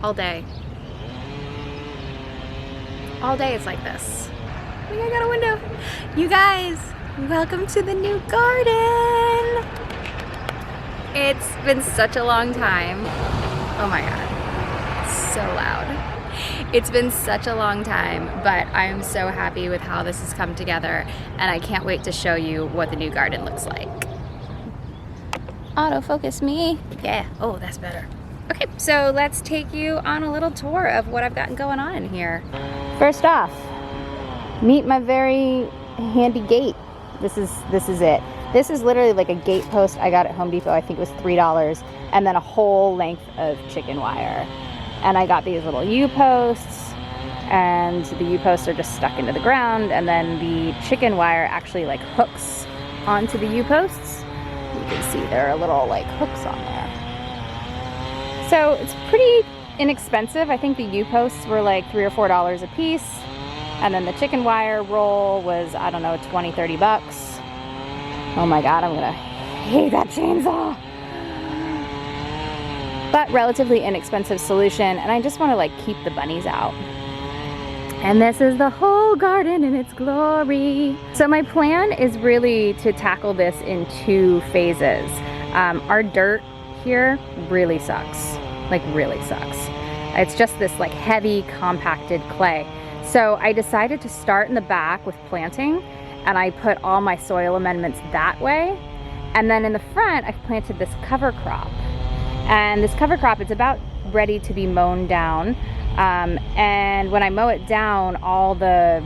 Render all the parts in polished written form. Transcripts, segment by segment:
all day. All day it's like this. I got a window. You guys, welcome to the new garden. It's been such a long time. Oh my God, so loud. It's been such a long time, but I'm so happy with how this has come together, and I can't wait to show you what the new garden looks like. Autofocus me. Yeah, oh, that's better. Okay, so let's take you on a little tour of what I've got going on in here. First off, meet my very handy gate. This is it. This is literally like a gate post I got at Home Depot. I think it was $3, and then a whole length of chicken wire. And I got these little U-posts, and the U-posts are just stuck into the ground, and then the chicken wire actually like hooks onto the U-posts. You can see there are little like hooks on there. So it's pretty inexpensive. I think the U-posts were like $3 or $4 a piece. And then the chicken wire roll was, I don't know, 20, 30 bucks. Oh my God, I'm gonna hate that chainsaw. But relatively inexpensive solution, and I just wanna like keep the bunnies out. And this is the whole garden in its glory. So my plan is really to tackle this in 2 phases. Our dirt here really sucks, like really sucks. It's just this like heavy compacted clay. So I decided to start in the back with planting, and I put all my soil amendments that way. And then in the front, I've planted this cover crop. And this cover crop, it's about ready to be mown down. And when I mow it down, all the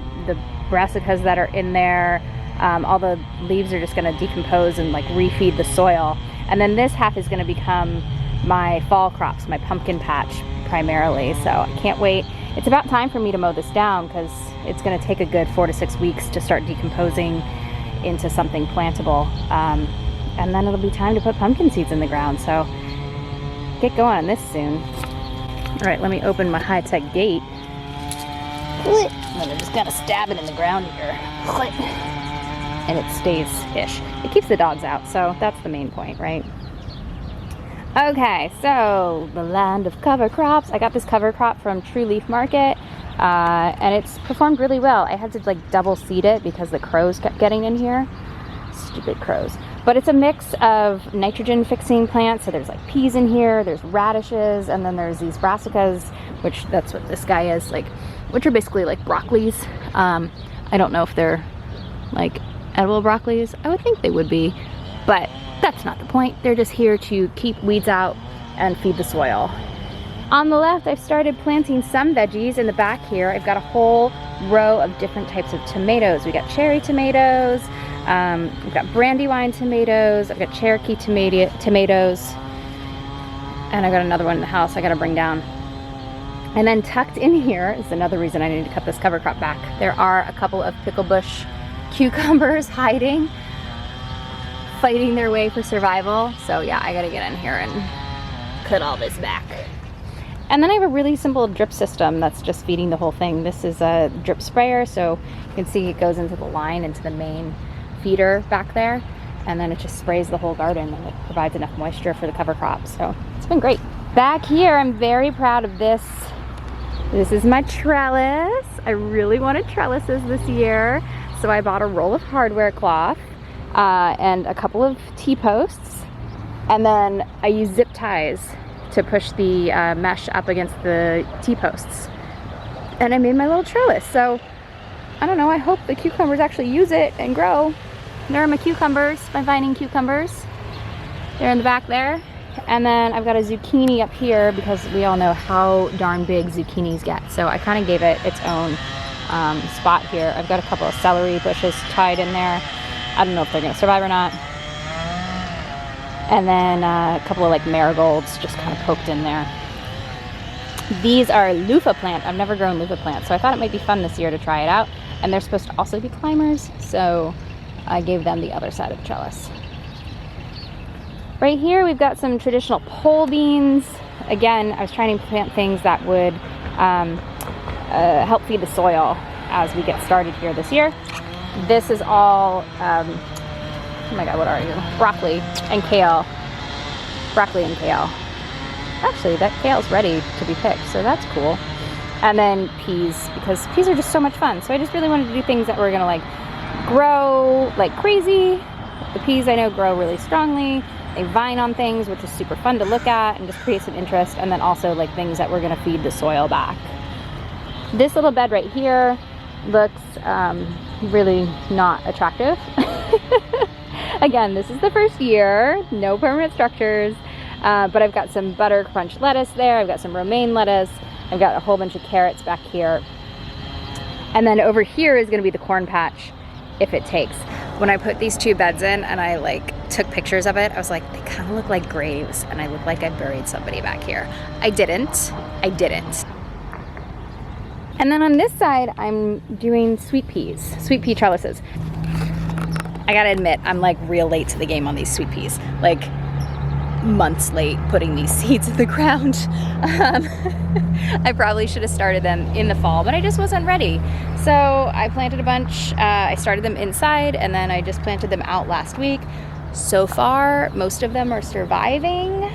brassicas that are in there, all the leaves are just gonna decompose and like refeed the soil. And then this half is gonna become my fall crops, my pumpkin patch primarily. So I can't wait. It's about time for me to mow this down because it's gonna take a good 4 to 6 weeks to start decomposing into something plantable. And then it'll be time to put pumpkin seeds in the ground. So get going on this soon. All right, let me open my high-tech gate. And then I just gotta stab it in the ground here. And it stays-ish. It keeps the dogs out, so that's the main point, right? Okay, so the land of cover crops. I got this cover crop from True Leaf Market, and it's performed really well. I had to like double seed it because the crows kept getting in here. Stupid crows. But it's a mix of nitrogen fixing plants. So there's like peas in here, there's radishes, and then there's these brassicas, which that's what this guy is, like, which are basically like broccolis. I don't know if they're like edible broccolis. I would think they would be, but that's not the point. They're just here to keep weeds out and feed the soil. On the left, I've started planting some veggies. In the back here, I've got a whole row of different types of tomatoes. We got cherry tomatoes, we've got brandywine tomatoes, I've got Cherokee tomatoes, and I've got another one in the house I gotta bring down. And then tucked in here is another reason I need to cut this cover crop back. There are a couple of pickle bush cucumbers hiding, fighting their way for survival. So yeah, I gotta get in here and cut all this back. And then I have a really simple drip system that's just feeding the whole thing. This is a drip sprayer, so you can see it goes into the line, into the main feeder back there, and then it just sprays the whole garden, and it provides enough moisture for the cover crop. So it's been great. Back here, I'm very proud of this. This is my trellis. I really wanted trellises this year, so I bought a roll of hardware cloth and a couple of T-posts, and then I used zip ties to push the mesh up against the T-posts. And I made my little trellis. So, I don't know, I hope the cucumbers actually use it and grow. There are my cucumbers, my vining cucumbers. They're in the back there. And then I've got a zucchini up here because we all know how darn big zucchinis get. So I kind of gave it its own spot here. I've got a couple of celery bushes tied in there. I don't know if they're gonna survive or not. And then a couple of like marigolds just kind of poked in there. These are loofah plant. I've never grown loofah plants, so I thought it might be fun this year to try it out. And they're supposed to also be climbers, so I gave them the other side of the trellis. Right here we've got some traditional pole beans. Again, I was trying to plant things that would help feed the soil as we get started here this year. This is all oh my god, what are you? Broccoli and kale. Broccoli and kale. Actually, that kale's ready to be picked, so that's cool. And then peas, because peas are just so much fun. So I just really wanted to do things that were gonna like grow like crazy. The peas I know grow really strongly. They vine on things, which is super fun to look at and just create some interest. And then also like things that we're gonna feed the soil back. This little bed right here looks really not attractive. Again, this is the first year, no permanent structures, but I've got some butter crunch lettuce there. I've got some romaine lettuce. I've got a whole bunch of carrots back here. And then over here is gonna be the corn patch if it takes. When I put these two beds in and I like took pictures of it, I was like, they kind of look like graves and I look like I buried somebody back here. I didn't. And then on this side, I'm doing sweet pea trellises. I gotta admit, I'm like real late to the game on these sweet peas. Like months late putting these seeds in the ground. I probably should have started them in the fall, but I just wasn't ready. So I planted a bunch. I started them inside and then I just planted them out last week. So far, most of them are surviving.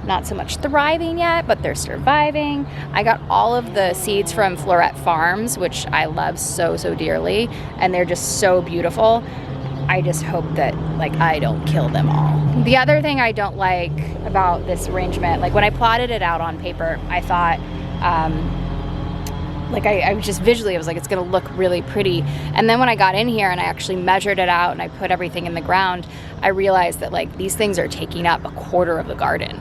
Not so much thriving yet, but they're surviving. I got all of the seeds from Florette Farms, which I love so, so dearly, and they're just so beautiful. I just hope that like I don't kill them all. The other thing I don't like about this arrangement, like when I plotted it out on paper, I thought, I was just visually, I was like, it's gonna look really pretty. And then when I got in here and I actually measured it out and I put everything in the ground, I realized that like these things are taking up a quarter of the garden.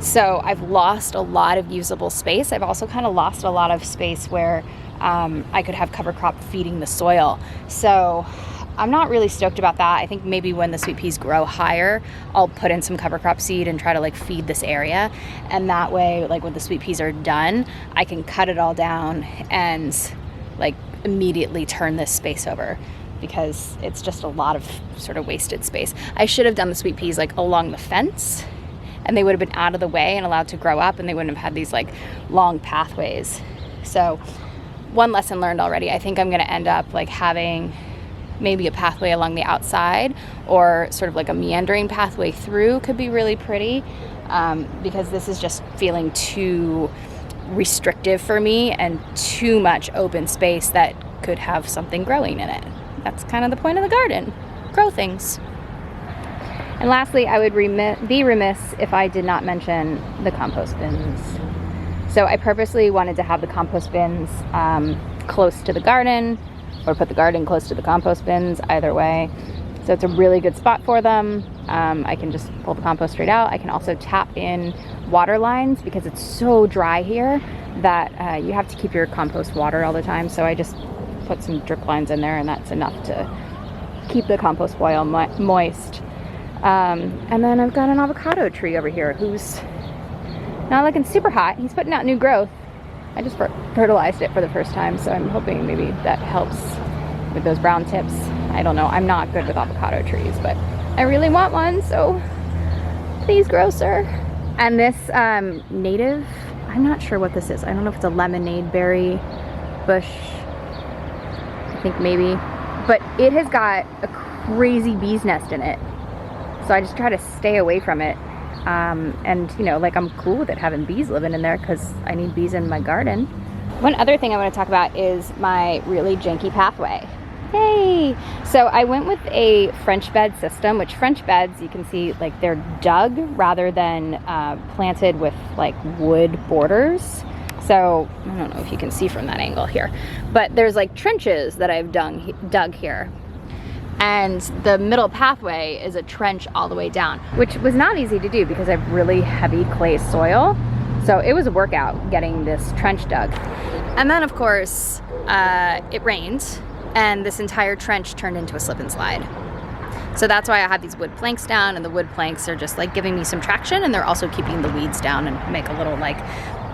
So I've lost a lot of usable space. I've also kind of lost a lot of space where I could have cover crop feeding the soil. So I'm not really stoked about that. I think maybe when the sweet peas grow higher, I'll put in some cover crop seed and try to like feed this area. And that way, like when the sweet peas are done, I can cut it all down and like immediately turn this space over, because it's just a lot of sort of wasted space. I should have done the sweet peas like along the fence, and they would have been out of the way and allowed to grow up, and they wouldn't have had these like long pathways. So one lesson learned already. I think I'm gonna end up like having maybe a pathway along the outside, or sort of like a meandering pathway through could be really pretty, because this is just feeling too restrictive for me and too much open space that could have something growing in it. That's kind of the point of the garden, grow things. And lastly, I would be remiss if I did not mention the compost bins. So I purposely wanted to have the compost bins close to the garden, or put the garden close to the compost bins, either way. So it's a really good spot for them. I can just pull the compost straight out. I can also tap in water lines because it's so dry here that you have to keep your compost water all the time. So I just put some drip lines in there, and that's enough to keep the compost soil moist. And then I've got an avocado tree over here who's not looking super hot. He's putting out new growth. I just fertilized it for the first time, so I'm hoping maybe that helps with those brown tips. I don't know, I'm not good with avocado trees, but I really want one, so please grow, sir. And this native, I'm not sure what this is. I don't know if it's a lemonade berry bush. I think maybe, but it has got a crazy bee's nest in it. So I just try to stay away from it. And you know, like I'm cool with it having bees living in there because I need bees in my garden. One other thing I want to talk about is my really janky pathway. Yay! So I went with a French bed system, which French beds, you can see like they're dug rather than planted with like wood borders. So I don't know if you can see from that angle here, but there's like trenches that I've dug here. And the middle pathway is a trench all the way down, which was not easy to do because I have really heavy clay soil. So it was a workout getting this trench dug. And then of course, it rained and this entire trench turned into a slip and slide. So that's why I have these wood planks down, and the wood planks are just like giving me some traction, and they're also keeping the weeds down and make a little like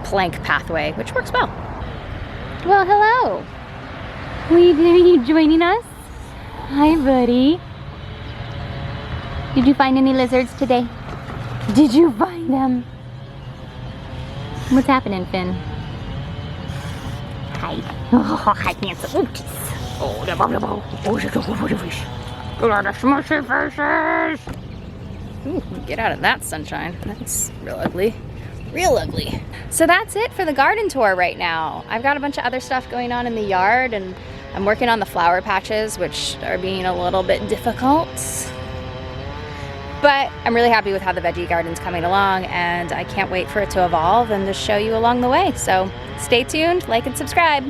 plank pathway, which works well. Well, hello. Are you joining us? Hi, buddy. Did you find any lizards today? Did you find them? What's happening, Finn? Hi. Oh, hi, handsome. Oh, the fish. The smushy faces. Ooh, get out of that sunshine. That's real ugly. real ugly. So that's it for the garden tour right now. I've got a bunch of other stuff going on in the yard, and I'm working on the flower patches, which are being a little bit difficult. But I'm really happy with how the veggie garden's coming along, and I can't wait for it to evolve and to show you along the way. So stay tuned, like and subscribe.